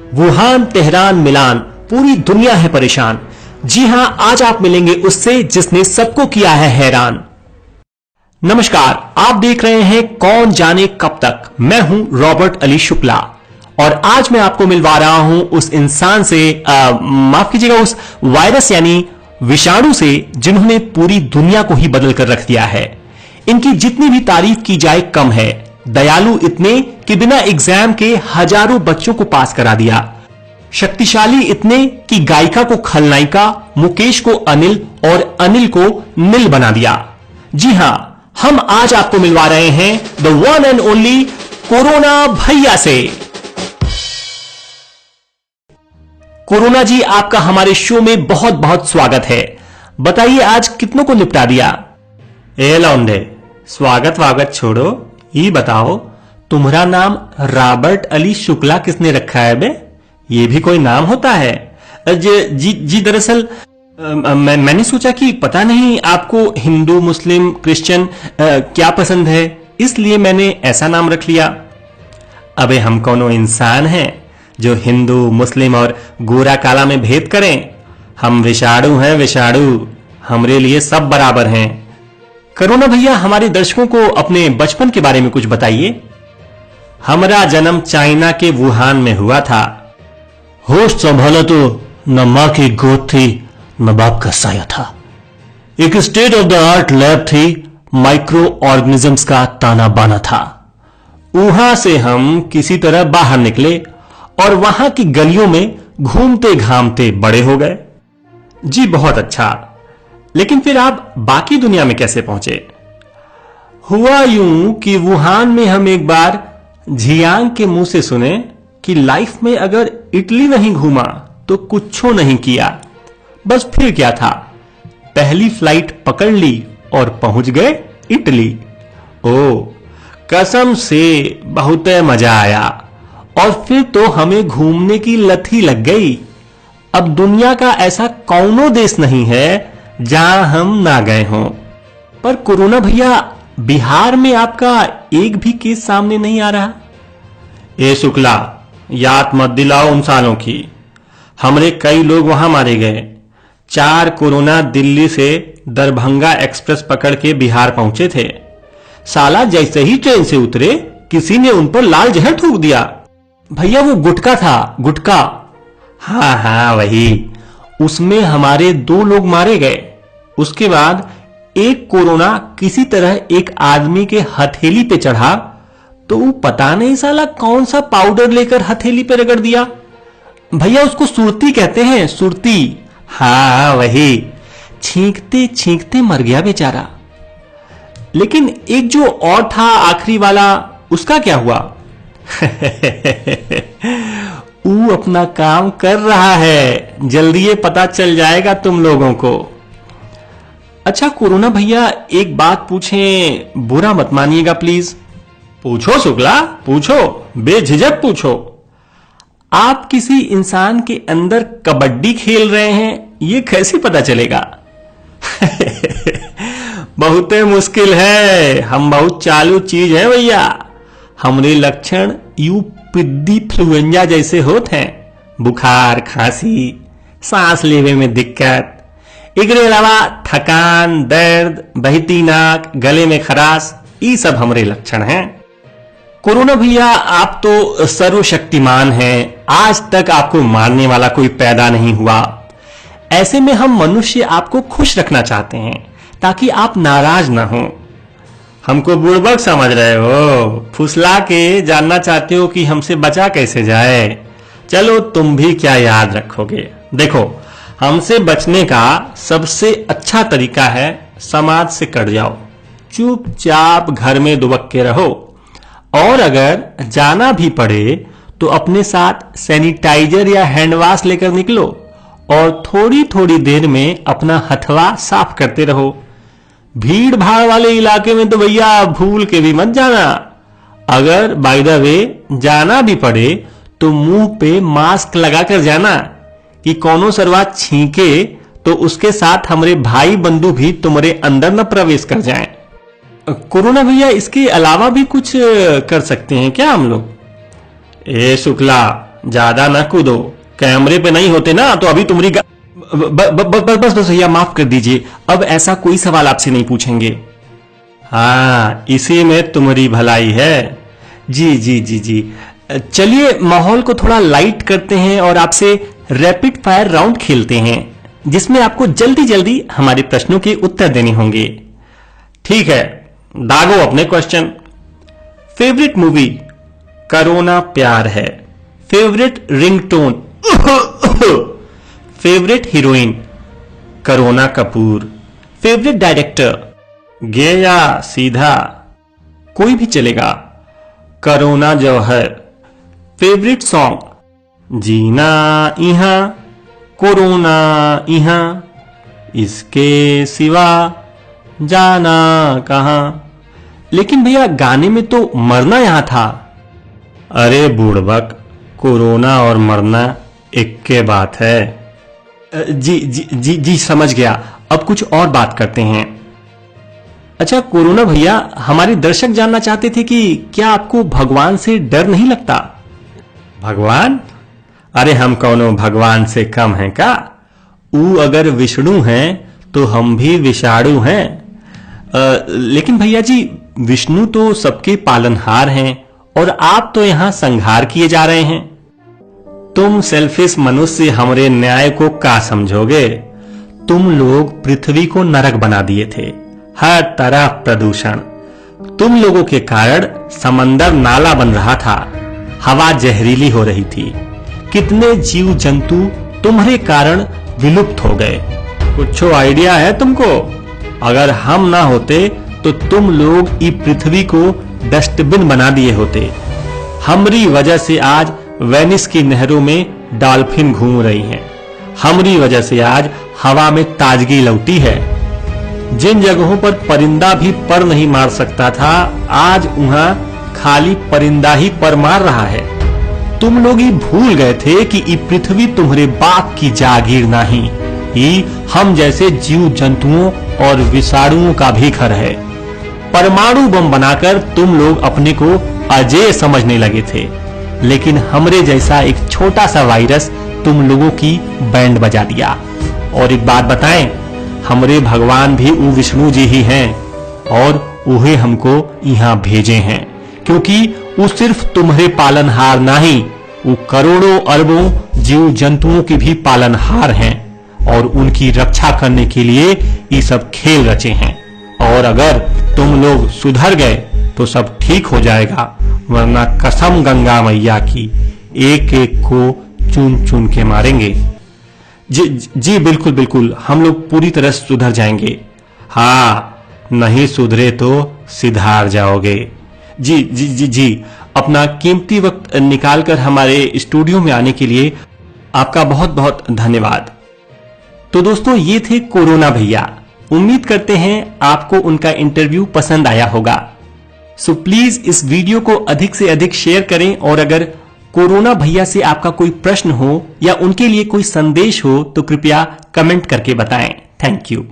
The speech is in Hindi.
वुहान, तेहरान, मिलान, पूरी दुनिया है परेशान। जी हां, आज आप मिलेंगे उससे जिसने सबको किया है हैरान। नमस्कार, आप देख रहे हैं कौन जाने कब तक। मैं हूं रॉबर्ट अली शुक्ला और आज मैं आपको मिलवा रहा हूं उस इंसान से, माफ कीजिएगा, उस वायरस यानी विषाणु से जिन्होंने पूरी दुनिया को ही बदल कर रख दिया है। इनकी जितनी भी तारीफ की जाए कम है। दयालु इतने कि बिना एग्जाम के हजारों बच्चों को पास करा दिया। शक्तिशाली इतने कि गायिका को खलनायिका, मुकेश को अनिल और अनिल को नील बना दिया। जी हां, हम आज आपको मिलवा रहे हैं the one and only corona भैया से। कोरोना जी, आपका हमारे शो में बहुत बहुत स्वागत है। बताइए आज कितनों को निपटा दिया? ए लौंडे, स्वागत वागत छोड़ो, ये बताओ तुम्हारा नाम रॉबर्ट अली शुक्ला किसने रखा है बे? ये भी कोई नाम होता है? जी दरअसल मैंने सोचा कि पता नहीं आपको हिंदू, मुस्लिम, क्रिश्चियन क्या पसंद है, इसलिए मैंने ऐसा नाम रख लिया। अबे हम कौनो इंसान हैं जो हिंदू, मुस्लिम और गोरा काला में भेद करें? हम विषाणु हैं, विषाणु। हमरे लिए सब बराबर हैं। कोरोना भैया, हमारे दर्शकों को अपने बचपन के बारे में कुछ बताइए। हमारा जन्म चाइना के वुहान में हुआ था। होश संभाला तो न मां की गोद थी न बाप का साया था। एक state of the art lab थी, माइक्रो ऑर्गेनिजम्स का ताना बाना था। वहां से हम किसी तरह बाहर निकले और वहां की गलियों में घूमते घामते बड़े हो गए। जी बहुत अच्छा, लेकिन फिर आप बाकी दुनिया में कैसे पहुंचे? हुआ यूं कि वुहान में हम एक बार झियांग के मुंह से सुने कि लाइफ में अगर इटली नहीं घूमा तो कुछो नहीं किया। बस फिर क्या था, पहली फ्लाइट पकड़ ली और पहुंच गए इटली। ओ कसम से बहुत मजा आया। और फिर तो हमें घूमने की लत ही लग गई। अब दुनिया का ऐसा कौनो देश नहीं है जहां हम ना गए हों। पर कोरोना भैया, बिहार में आपका एक भी केस सामने नहीं आ रहा। ए शुक्ला, याद मत दिलाओ उन सालों की। हमरे कई लोग वहां मारे गए। 4 कोरोना दिल्ली से दरभंगा एक्सप्रेस पकड़ के बिहार पहुंचे थे। साला जैसे ही ट्रेन से उतरे किसी ने उन पर लाल जहर थूक दिया। भैया वो गुटखा था, गुटखा। हाँ हाँ वही। उसमें हमारे 2 लोग मारे गए। उसके बाद एक कोरोना किसी तरह एक आदमी के हथेली पे चढ़ा तो वो पता नहीं साला कौन सा पाउडर लेकर हथेली पे रगड़ दिया। भैया उसको सुरती कहते हैं, सुरती। हाँ वही। छींकते छींकते मर गया बेचारा। लेकिन एक जो और था आखिरी वाला, उसका क्या हुआ? वो अपना काम कर रहा है, जल्दी ये पता चल जाएगा तुम लोगों को। अच्छा कोरोना भैया, एक बात पूछें, बुरा मत मानिएगा प्लीज। पूछो शुक्ला, पूछो, बेझिझक पूछो। आप किसी इंसान के अंदर कबड्डी खेल रहे हैं, ये कैसे पता चलेगा? बहुत मुश्किल है। हम बहुत चालू चीज है भैया। हमरे लक्षण यू पिद्दी फ्लुएंजा जैसे होते हैं। बुखार, खांसी, सांस लेवे में दिक्कत, एकरे अलावा थकान, दर्द, बहती नाक, गले में खराश, ये सब हमरे लक्षण हैं। कोरोना भैया, आप तो सर्वशक्तिमान हैं। आज तक आपको मारने वाला कोई पैदा नहीं हुआ। ऐसे में हम मनुष्य आपको खुश रखना चाहते हैं ताकि आप नाराज ना हो। हमको बुड़बक समझ रहे हो? फुसला के जानना चाहते हो कि हमसे बचा कैसे जाए? चलो तुम भी क्या याद रखोगे। देखो, हमसे बचने का सबसे अच्छा तरीका है समाज से कट जाओ, चुपचाप घर में दुबक के रहो, और अगर जाना भी पड़े तो अपने साथ सैनिटाइजर या हैंड वॉश लेकर निकलो और थोड़ी थोड़ी देर में अपना हथवा साफ करते रहो। भीड़ भाड़ वाले इलाके में तो भैया भूल के भी मत जाना। अगर बाय द वे जाना भी पड़े तो मुंह पे मास्क लगाकर जाना कि कौनो सरवा छींके तो उसके साथ हमारे भाई बंधु भी तुम्हारे अंदर न प्रवेश कर जाएं। कोरोना भैया, इसके अलावा भी कुछ कर सकते हैं क्या हम लोग? ए शुक्ला, ज्यादा न कूदो, कैमरे पे नहीं होते ना तो अभी तुम्हारी बस भैया माफ कर दीजिए, अब ऐसा कोई सवाल आपसे नहीं पूछेंगे। हाँ, इसी में तुम्हारी भलाई है। जी जी जी जी, चलिए माहौल को थोड़ा लाइट करते हैं और आपसे रैपिड फायर राउंड खेलते हैं, जिसमें आपको जल्दी जल्दी हमारे प्रश्नों के उत्तर देने होंगे। ठीक है, दागो अपने क्वेश्चन। Favourite movie? करोना प्यार है। Favourite ringtone? Favourite heroine? Corona Kapoor. Favourite director? Gay या सीधा? कोई भी चलेगा। करोना जौहर। Favourite song? जीना इहां, कोरोना इहां, इसके सिवा जाना कहां। लेकिन भैया गाने में तो मरना यहां था। अरे बूढ़बक, कोरोना और मरना एक के बात है। जी जी जी जी समझ गया, अब कुछ और बात करते हैं। अच्छा कोरोना भैया, हमारे दर्शक जानना चाहते थे कि क्या आपको भगवान से डर नहीं लगता? भगवान? अरे हम कौनो भगवान से कम हैं का? ऊ अगर विष्णु हैं तो हम भी विषाणु हैं। लेकिन भैया जी, विष्णु तो सबके पालनहार हैं और आप तो यहां संहार किए जा रहे हैं। तुम सेल्फिश मनुष्य हमरे न्याय को का समझोगे? तुम लोग पृथ्वी को नरक बना दिए थे, हर तरफ प्रदूषण। तुम लोगों के कारण समंदर नाला बन रहा था, हवा जहरीली हो रही थी, कितने जीव जंतु तुम्हारे कारण विलुप्त हो गए। कुछ आइडिया है तुमको? अगर हम ना होते तो तुम लोग इस पृथ्वी को डस्टबिन बना दिए होते। हमारी वजह से आज वेनिस की नहरों में डॉल्फिन घूम रही हैं। हमारी वजह से आज हवा में ताजगी लौटी है। जिन जगहों पर परिंदा भी पर नहीं मार सकता था, आज वहां खाली परिंदा ही पर मार रहा है। तुम लोग ही भूल गए थे कि ये पृथ्वी तुम्हारे बाप की जागीर नहीं, ये हम जैसे जीव जंतुओं और विषाणुओं का भी घर है। परमाणु बम बनाकर तुम लोग अपने को अजेय समझने लगे थे, लेकिन हमरे जैसा एक छोटा सा वायरस तुम लोगों की बैंड बजा दिया। और एक बात बताएं, हमरे भगवान भी वो विष्णु जी ही हैं और उहे हमको यहाँ भेजे हैं, क्योंकि वो सिर्फ तुम्हारे पालनहार नहीं, वो करोड़ों अरबों जीव जंतुओं के भी पालनहार हैं और उनकी रक्षा करने के लिए ये सब खेल रचे हैं। और अगर तुम लोग सुधर गए तो सब ठीक हो जाएगा, वरना कसम गंगा मैया की एक एक को चुन चुन के मारेंगे। जी जी बिल्कुल बिल्कुल, हम लोग पूरी तरह सुधर जाएंगे। हाँ, नहीं सुधरे तो सिधार जाओगे। जी जी जी जी, अपना कीमती वक्त निकालकर हमारे स्टूडियो में आने के लिए आपका बहुत बहुत धन्यवाद। तो दोस्तों, ये थे कोरोना भैया। उम्मीद करते हैं आपको उनका इंटरव्यू पसंद आया होगा। सो प्लीज इस वीडियो को अधिक से अधिक शेयर करें, और अगर कोरोना भैया से आपका कोई प्रश्न हो या उनके लिए कोई संदेश हो तो कृपया कमेंट करके बताएं। Thank you.